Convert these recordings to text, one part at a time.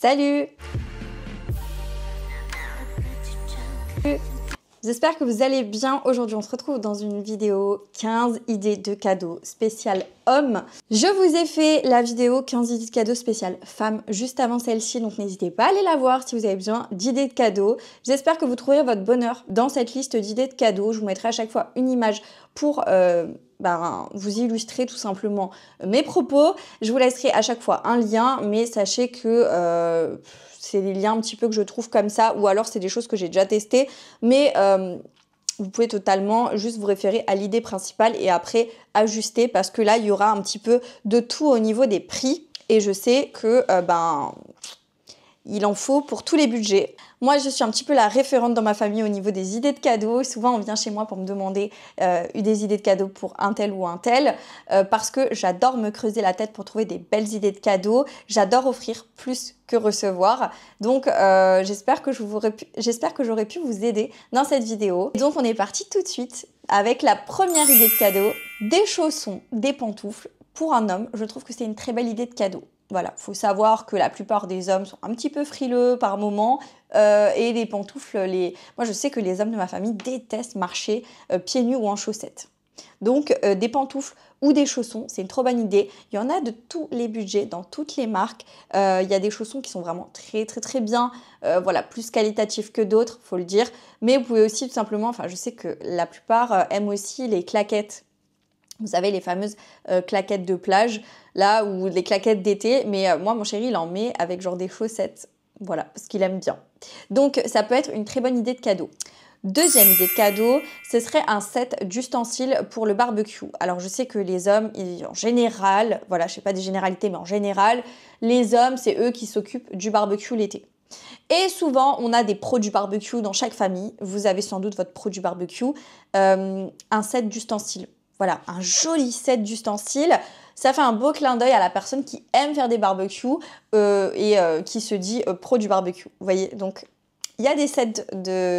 Salut! J'espère que vous allez bien. Aujourd'hui, on se retrouve dans une vidéo 15 idées de cadeaux spécial homme. Je vous ai fait la vidéo 15 idées de cadeaux spécial femme juste avant celle-ci, donc n'hésitez pas à aller la voir si vous avez besoin d'idées de cadeaux. J'espère que vous trouverez votre bonheur dans cette liste d'idées de cadeaux. Je vous mettrai à chaque fois une image pour vous illustrer tout simplement mes propos. Je vous laisserai à chaque fois un lien, mais sachez que c'est des liens un petit peu que je trouve comme ça, ou alors c'est des choses que j'ai déjà testées, mais vous pouvez totalement juste vous référer à l'idée principale et après ajuster, parce que là il y aura un petit peu de tout au niveau des prix, et je sais que il en faut pour tous les budgets. Moi, je suis un petit peu la référente dans ma famille au niveau des idées de cadeaux. Souvent, on vient chez moi pour me demander des idées de cadeaux pour un tel ou un tel, parce que j'adore me creuser la tête pour trouver des belles idées de cadeaux. J'adore offrir plus que recevoir. Donc, j'espère que j'aurais pu vous aider dans cette vidéo. Et donc, on est parti tout de suite avec la première idée de cadeau, des chaussons, des pantoufles pour un homme. Je trouve que c'est une très belle idée de cadeau. Voilà, faut savoir que la plupart des hommes sont un petit peu frileux par moment, et les pantoufles, moi je sais que les hommes de ma famille détestent marcher pieds nus ou en chaussettes. Donc des pantoufles ou des chaussons, c'est une trop bonne idée. Il y en a de tous les budgets, dans toutes les marques. Il y a des chaussons qui sont vraiment très bien, voilà, plus qualitatifs que d'autres, faut le dire. Mais vous pouvez aussi tout simplement, enfin je sais que la plupart aiment aussi les claquettes. Vous savez, les fameuses claquettes de plage, là, ou les claquettes d'été. Mais moi, mon chéri, il en met avec genre des chaussettes. Voilà, parce qu'il aime bien. Donc, ça peut être une très bonne idée de cadeau. Deuxième idée de cadeau, ce serait un set d'ustensiles pour le barbecue. Alors, je sais que les hommes, en général, voilà, je sais pas des généralités, mais en général, les hommes, c'est eux qui s'occupent du barbecue l'été. Et souvent, on a des pros du barbecue dans chaque famille. Vous avez sans doute votre pro du barbecue. Un set d'ustensiles. Voilà, un joli set d'ustensiles. Ça fait un beau clin d'œil à la personne qui aime faire des barbecues et qui se dit pro du barbecue. Vous voyez, donc il y a des sets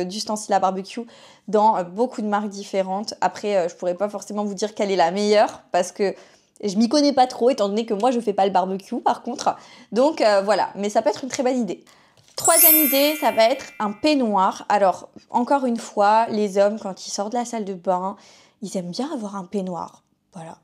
d'ustensiles à barbecue dans beaucoup de marques différentes. Après, je pourrais pas forcément vous dire quelle est la meilleure parce que je m'y connais pas trop, étant donné que moi je fais pas le barbecue par contre. Donc voilà, mais ça peut être une très bonne idée. Troisième idée, ça va être un peignoir. Alors, encore une fois, les hommes, quand ils sortent de la salle de bain, ils aiment bien avoir un peignoir. Voilà.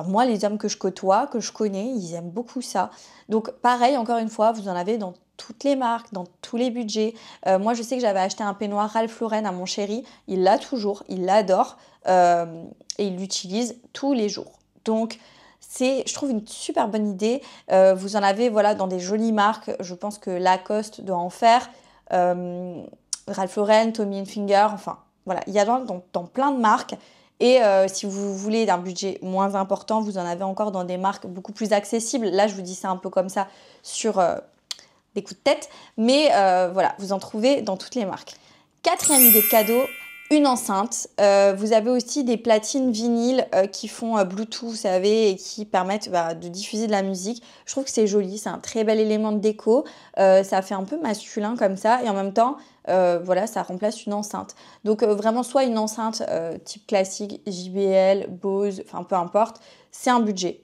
Moi, les hommes que je côtoie, que je connais, ils aiment beaucoup ça. Donc, pareil, encore une fois, vous en avez dans toutes les marques, dans tous les budgets. Moi, je sais que j'avais acheté un peignoir Ralph Lauren à mon chéri. Il l'a toujours, il l'adore et il l'utilise tous les jours. Donc, c'est, je trouve, une super bonne idée. Vous en avez voilà, dans des jolies marques. Je pense que Lacoste doit en faire. Ralph Lauren, Tommy Hilfiger, enfin, voilà. Il y a dans plein de marques. Et si vous voulez d'un budget moins important, vous en avez encore dans des marques beaucoup plus accessibles. Là, je vous dis ça un peu comme ça sur des coups de tête. Mais voilà, vous en trouvez dans toutes les marques. Quatrième idée de cadeau, une enceinte. Vous avez aussi des platines vinyles qui font Bluetooth, vous savez, et qui permettent de diffuser de la musique. Je trouve que c'est joli, c'est un très bel élément de déco. Ça fait un peu masculin comme ça, et en même temps, voilà, ça remplace une enceinte. Donc vraiment, soit une enceinte type classique, JBL, Bose, enfin peu importe, c'est un budget,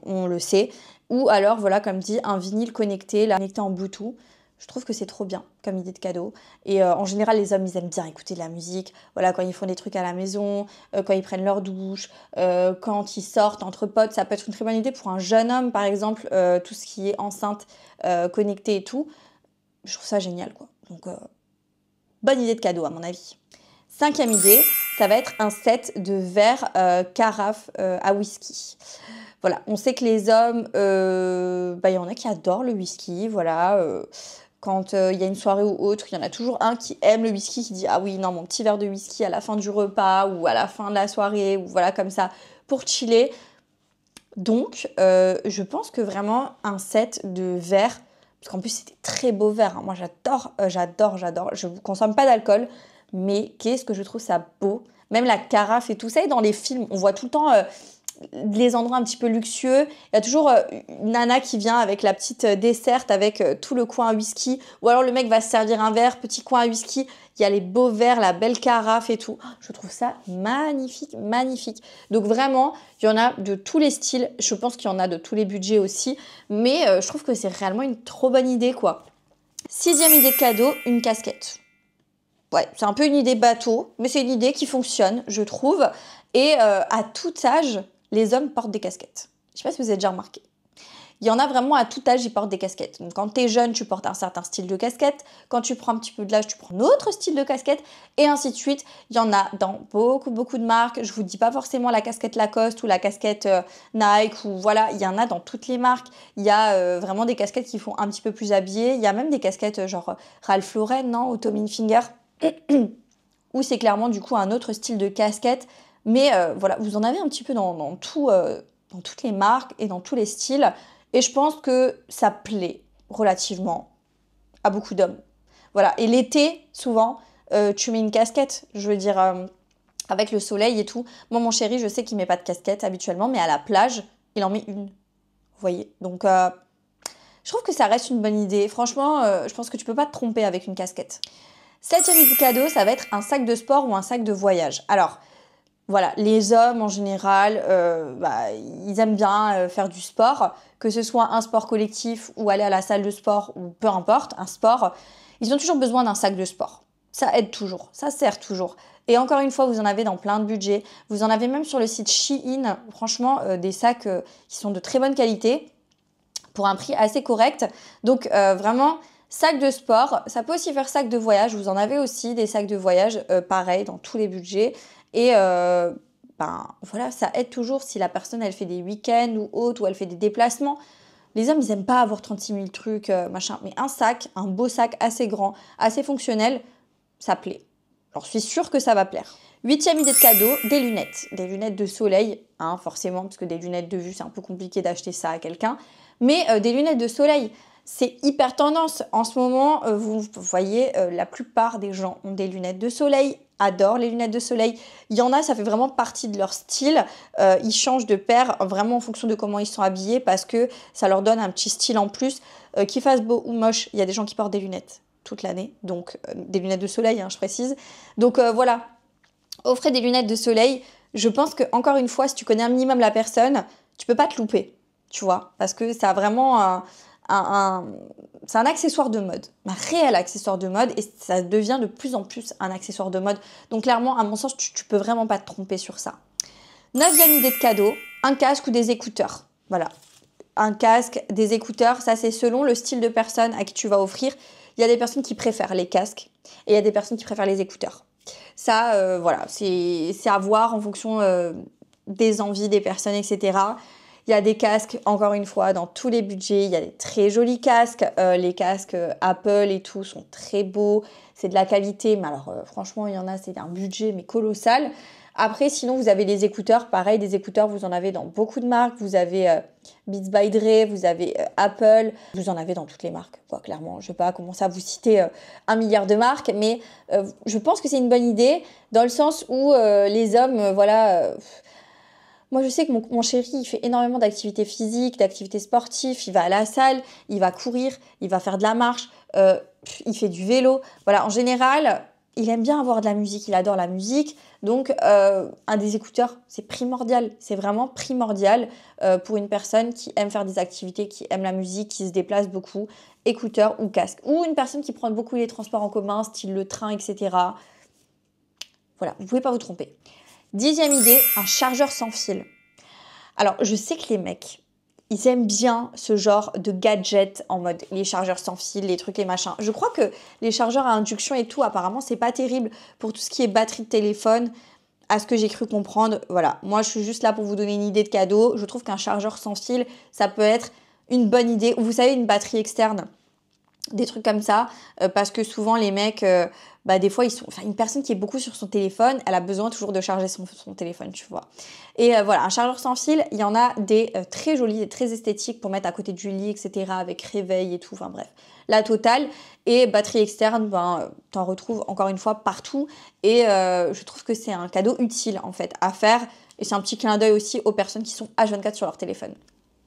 on le sait. Ou alors, voilà, comme dit, un vinyle connecté, là, connecté en Bluetooth. Je trouve que c'est trop bien comme idée de cadeau. Et en général, les hommes, ils aiment bien écouter de la musique. Voilà, quand ils font des trucs à la maison, quand ils prennent leur douche, quand ils sortent entre potes, ça peut être une très bonne idée pour un jeune homme, par exemple, tout ce qui est enceinte connectée et tout. Je trouve ça génial, quoi. Donc, bonne idée de cadeau, à mon avis. Cinquième idée, ça va être un set de verres carafe à whisky. Voilà, on sait que les hommes, y en a qui adorent le whisky, voilà. Quand il y a une soirée ou autre, il y en a toujours un qui aime le whisky, qui dit « Ah oui, non, mon petit verre de whisky à la fin du repas ou à la fin de la soirée, ou voilà, comme ça, pour chiller. » Donc, je pense que vraiment un set de verres, parce qu'en plus, c'est des très beaux verres. Hein. Moi, j'adore. Je ne consomme pas d'alcool, mais qu'est-ce que je trouve ça beau. Même la carafe et tout ça, et dans les films, on voit tout le temps les endroits un petit peu luxueux, il y a toujours une nana qui vient avec la petite desserte, avec tout le coin à whisky. Ou alors le mec va se servir un verre, petit coin à whisky. Il y a les beaux verres, la belle carafe et tout. Je trouve ça magnifique, magnifique. Donc vraiment, il y en a de tous les styles. Je pense qu'il y en a de tous les budgets aussi. Mais je trouve que c'est réellement une trop bonne idée, quoi. 6e idée de cadeau, une casquette. Ouais, c'est un peu une idée bateau, mais c'est une idée qui fonctionne, je trouve. Et à tout âge, les hommes portent des casquettes. Je sais pas si vous avez déjà remarqué. Il y en a vraiment à tout âge, ils portent des casquettes. Donc quand tu es jeune, tu portes un certain style de casquette. Quand tu prends un petit peu de l'âge, tu prends un autre style de casquette. Et ainsi de suite. Il y en a dans beaucoup, beaucoup de marques. Je vous dis pas forcément la casquette Lacoste ou la casquette Nike. Ou voilà, il y en a dans toutes les marques. Il y a vraiment des casquettes qui font un petit peu plus habillées. Il y a même des casquettes genre Ralph Lauren, non, ou Tommy Hilfiger. Où c'est clairement du coup un autre style de casquette. Mais voilà, vous en avez un petit peu dans toutes les marques et dans tous les styles. Et je pense que ça plaît relativement à beaucoup d'hommes. Voilà. Et l'été, souvent, tu mets une casquette. Je veux dire, avec le soleil et tout. Moi, mon chéri, je sais qu'il met pas de casquette habituellement, mais à la plage, il en met une. Vous voyez. Donc, je trouve que ça reste une bonne idée. Franchement, je pense que tu peux pas te tromper avec une casquette. 7e idée cadeau, ça va être un sac de sport ou un sac de voyage. Alors, voilà, les hommes en général, ils aiment bien faire du sport, que ce soit un sport collectif ou aller à la salle de sport ou peu importe, un sport, ils ont toujours besoin d'un sac de sport. Ça aide toujours, ça sert toujours. Et encore une fois, vous en avez dans plein de budgets. Vous en avez même sur le site Shein, franchement, des sacs qui sont de très bonne qualité pour un prix assez correct. Donc vraiment, sac de sport, ça peut aussi faire sac de voyage. Vous en avez aussi des sacs de voyage, pareil, dans tous les budgets. Et voilà, ça aide toujours si la personne, elle fait des week-ends ou autre, ou elle fait des déplacements. Les hommes, ils aiment pas avoir 36 000 trucs, machin. Mais un sac, un beau sac assez grand, assez fonctionnel, ça plaît. Alors, je suis sûre que ça va plaire. 8e idée de cadeau, des lunettes. Des lunettes de soleil, hein, forcément, parce que des lunettes de vue, c'est un peu compliqué d'acheter ça à quelqu'un. Mais des lunettes de soleil, c'est hyper tendance. En ce moment, vous voyez, la plupart des gens ont des lunettes de soleil, adorent les lunettes de soleil. Il y en a, ça fait vraiment partie de leur style. Ils changent de paire vraiment en fonction de comment ils sont habillés parce que ça leur donne un petit style en plus. Qu'il fasse beau ou moche, il y a des gens qui portent des lunettes toute l'année. Donc, des lunettes de soleil, hein, je précise. Donc, voilà. Offrez des lunettes de soleil. Je pense que encore une fois, si tu connais un minimum la personne, tu peux pas te louper, tu vois. Parce que ça a vraiment c'est un accessoire de mode, un réel accessoire de mode et ça devient de plus en plus un accessoire de mode. Donc clairement, à mon sens, tu peux vraiment pas te tromper sur ça. 9e idée de cadeau, un casque ou des écouteurs. Voilà, un casque, des écouteurs, ça c'est selon le style de personne à qui tu vas offrir. Il y a des personnes qui préfèrent les casques et il y a des personnes qui préfèrent les écouteurs. Ça, voilà, c'est à voir en fonction des envies des personnes, etc. Il y a des casques, encore une fois, dans tous les budgets. Il y a des très jolis casques. Les casques Apple et tout sont très beaux. C'est de la qualité. Mais alors, franchement, il y en a, c'est un budget, mais colossal. Après, sinon, vous avez les écouteurs. Pareil, des écouteurs, vous en avez dans beaucoup de marques. Vous avez Beats by Dre, vous avez Apple. Vous en avez dans toutes les marques, quoi, clairement. Je ne vais pas commencer à vous citer 1 milliard de marques. Mais je pense que c'est une bonne idée dans le sens où les hommes, voilà... Moi, je sais que mon chéri, il fait énormément d'activités physiques, d'activités sportives. Il va à la salle, il va courir, il va faire de la marche, il fait du vélo. Voilà, en général, il aime bien avoir de la musique, il adore la musique. Donc, un des écouteurs, c'est primordial. C'est vraiment primordial pour une personne qui aime faire des activités, qui aime la musique, qui se déplace beaucoup. Écouteurs ou casque. Ou une personne qui prend beaucoup les transports en commun, style le train, etc. Voilà, vous ne pouvez pas vous tromper. 10e idée, un chargeur sans fil. Alors, je sais que les mecs, ils aiment bien ce genre de gadget en mode les chargeurs sans fil, les trucs, les machins. Je crois que les chargeurs à induction et tout, apparemment, c'est pas terrible pour tout ce qui est batterie de téléphone, à ce que j'ai cru comprendre. Voilà, moi, je suis juste là pour vous donner une idée de cadeau. Je trouve qu'un chargeur sans fil, ça peut être une bonne idée. Ou vous savez, une batterie externe. Des trucs comme ça, parce que souvent les mecs, des fois une personne qui est beaucoup sur son téléphone, elle a besoin toujours de charger son téléphone, tu vois. Et voilà, un chargeur sans fil, il y en a des très jolis, des très esthétiques pour mettre à côté du lit, etc. avec réveil et tout, enfin bref, la totale. Et batterie externe, t'en retrouves encore une fois partout. Et je trouve que c'est un cadeau utile en fait à faire. Et c'est un petit clin d'œil aussi aux personnes qui sont H24 sur leur téléphone.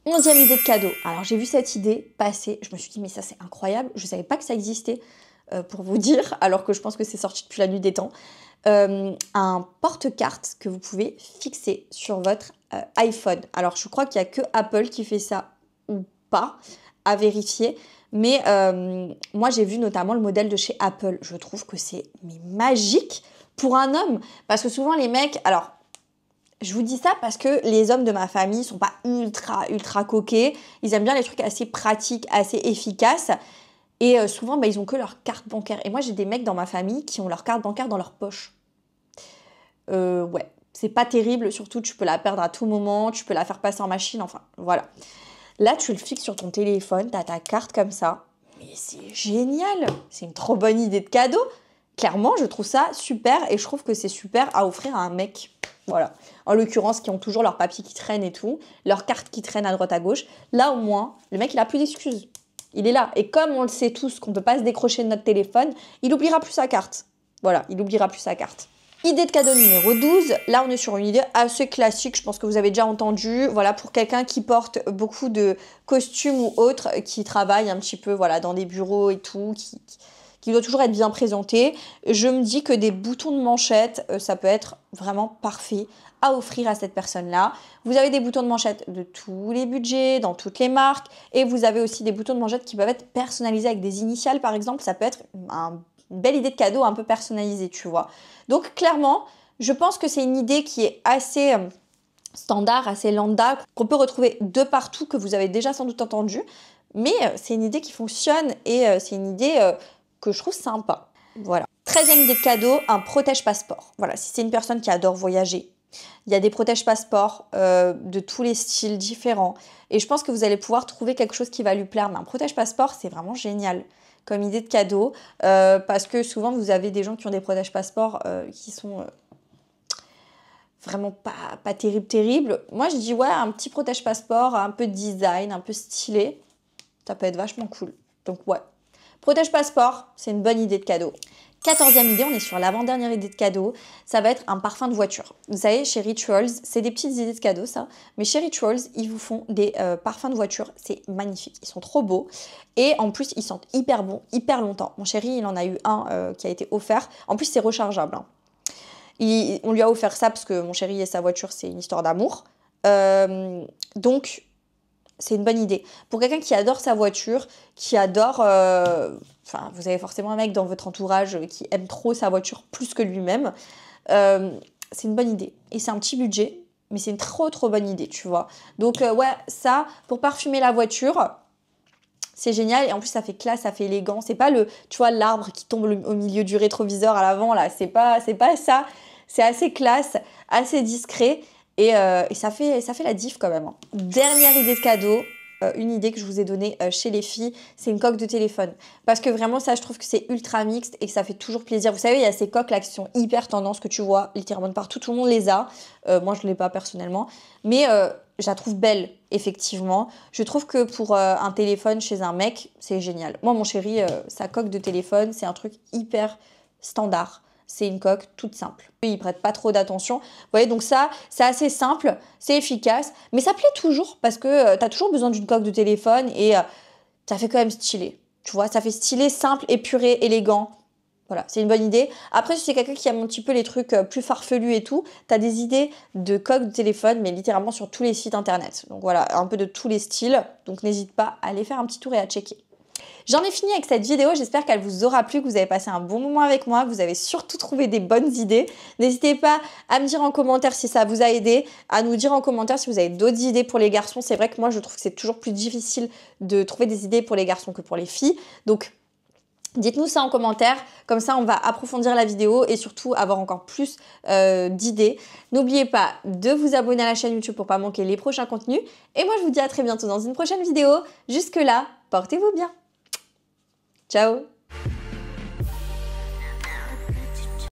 11e idée de cadeau. Alors j'ai vu cette idée passer, je me suis dit mais ça c'est incroyable, je savais pas que ça existait pour vous dire, alors que je pense que c'est sorti depuis la nuit des temps. Un porte-carte que vous pouvez fixer sur votre iPhone. Alors je crois qu'il n'y a que Apple qui fait ça ou pas, à vérifier. Mais moi j'ai vu notamment le modèle de chez Apple. Je trouve que c'est magique pour un homme. Parce que souvent les mecs, alors je vous dis ça parce que les hommes de ma famille sont pas ultra coquets. Ils aiment bien les trucs assez pratiques, assez efficaces. Et souvent, ils ont que leur carte bancaire. Et moi, j'ai des mecs dans ma famille qui ont leur carte bancaire dans leur poche. Ouais, c'est pas terrible. Surtout, tu peux la perdre à tout moment. Tu peux la faire passer en machine. Enfin, voilà. Là, tu le fixes sur ton téléphone. Tu as ta carte comme ça. Mais c'est génial. C'est une trop bonne idée de cadeau. Clairement, je trouve ça super. Et je trouve que c'est super à offrir à un mec. Voilà. En l'occurrence, qui ont toujours leurs papiers qui traînent et tout. Leurs cartes qui traînent à droite à gauche. Là, au moins, le mec, il a plus d'excuses. Il est là. Et comme on le sait tous qu'on ne peut pas se décrocher de notre téléphone, il n'oubliera plus sa carte. Voilà, il n'oubliera plus sa carte. Idée de cadeau numéro 12. Là, on est sur une idée assez classique. Je pense que vous avez déjà entendu. Voilà, pour quelqu'un qui porte beaucoup de costumes ou autres, qui travaille un petit peu voilà, dans des bureaux et tout, qui doit toujours être bien présenté. Je me dis que des boutons de manchette, ça peut être vraiment parfait à offrir à cette personne-là. Vous avez des boutons de manchette de tous les budgets, dans toutes les marques, et vous avez aussi des boutons de manchette qui peuvent être personnalisés avec des initiales, par exemple. Ça peut être une belle idée de cadeau un peu personnalisée, tu vois. Donc clairement, je pense que c'est une idée qui est assez standard, assez lambda, qu'on peut retrouver de partout, que vous avez déjà sans doute entendu, mais c'est une idée qui fonctionne et c'est une idée que je trouve sympa. Voilà. 13e idée de cadeau, un protège-passeport. Voilà, si c'est une personne qui adore voyager, il y a des protège-passeports de tous les styles différents. Et je pense que vous allez pouvoir trouver quelque chose qui va lui plaire. Mais un protège-passeport, c'est vraiment génial comme idée de cadeau. Parce que souvent, vous avez des gens qui ont des protège-passeports qui sont vraiment pas terribles. Moi, je dis ouais, un petit protège-passeport, un peu design, un peu stylé. Ça peut être vachement cool. Donc ouais. Protège-passeport, c'est une bonne idée de cadeau. 14e idée, on est sur l'avant-dernière idée de cadeau, ça va être un parfum de voiture. Vous savez, chez Rituals, c'est des petites idées de cadeau ça, mais chez Rituals, ils vous font des parfums de voiture, c'est magnifique, ils sont trop beaux et en plus, ils sentent hyper bon, hyper longtemps. Mon chéri, il en a eu un qui a été offert, en plus c'est rechargeable. Hein. On lui a offert ça parce que mon chéri et sa voiture, c'est une histoire d'amour. Donc, c'est une bonne idée. Pour quelqu'un qui adore sa voiture, qui adore... Enfin, vous avez forcément un mec dans votre entourage qui aime trop sa voiture plus que lui-même. C'est une bonne idée. Et c'est un petit budget, mais c'est une trop bonne idée, tu vois. Donc, ouais, ça, pour parfumer la voiture, c'est génial. Et en plus, ça fait classe, ça fait élégant. C'est pas tu vois, l'arbre qui tombe au milieu du rétroviseur à l'avant, là. C'est pas ça. C'est assez classe, assez discret. Et ça fait la diff quand même. Hein. Dernière idée de cadeau, une idée que je vous ai donnée chez les filles, c'est une coque de téléphone. Parce que vraiment ça, je trouve que c'est ultra mixte et que ça fait toujours plaisir. Vous savez, il y a ces coques là qui sont hyper tendance que tu vois littéralement de partout. Tout le monde les a. Moi, je ne l'ai pas personnellement. Mais je la trouve belle, effectivement. Je trouve que pour un téléphone chez un mec, c'est génial. Moi, mon chéri, sa coque de téléphone, c'est un truc hyper standard. C'est une coque toute simple. Il ne prête pas trop d'attention. Vous voyez, donc ça, c'est assez simple, c'est efficace, mais ça plaît toujours parce que tu as toujours besoin d'une coque de téléphone et ça fait quand même stylé. Tu vois, ça fait stylé, simple, épuré, élégant. Voilà, c'est une bonne idée. Après, si c'est quelqu'un qui aime un petit peu les trucs plus farfelus et tout, tu as des idées de coques de téléphone, mais littéralement sur tous les sites internet. Donc voilà, un peu de tous les styles. Donc n'hésite pas à aller faire un petit tour et à checker. J'en ai fini avec cette vidéo, j'espère qu'elle vous aura plu, que vous avez passé un bon moment avec moi, que vous avez surtout trouvé des bonnes idées. N'hésitez pas à me dire en commentaire si ça vous a aidé, à nous dire en commentaire si vous avez d'autres idées pour les garçons. C'est vrai que moi je trouve que c'est toujours plus difficile de trouver des idées pour les garçons que pour les filles. Donc dites-nous ça en commentaire, comme ça on va approfondir la vidéo et surtout avoir encore plus d'idées. N'oubliez pas de vous abonner à la chaîne YouTube pour pas manquer les prochains contenus. Et moi je vous dis à très bientôt dans une prochaine vidéo. Jusque là, portez-vous bien. Ciao!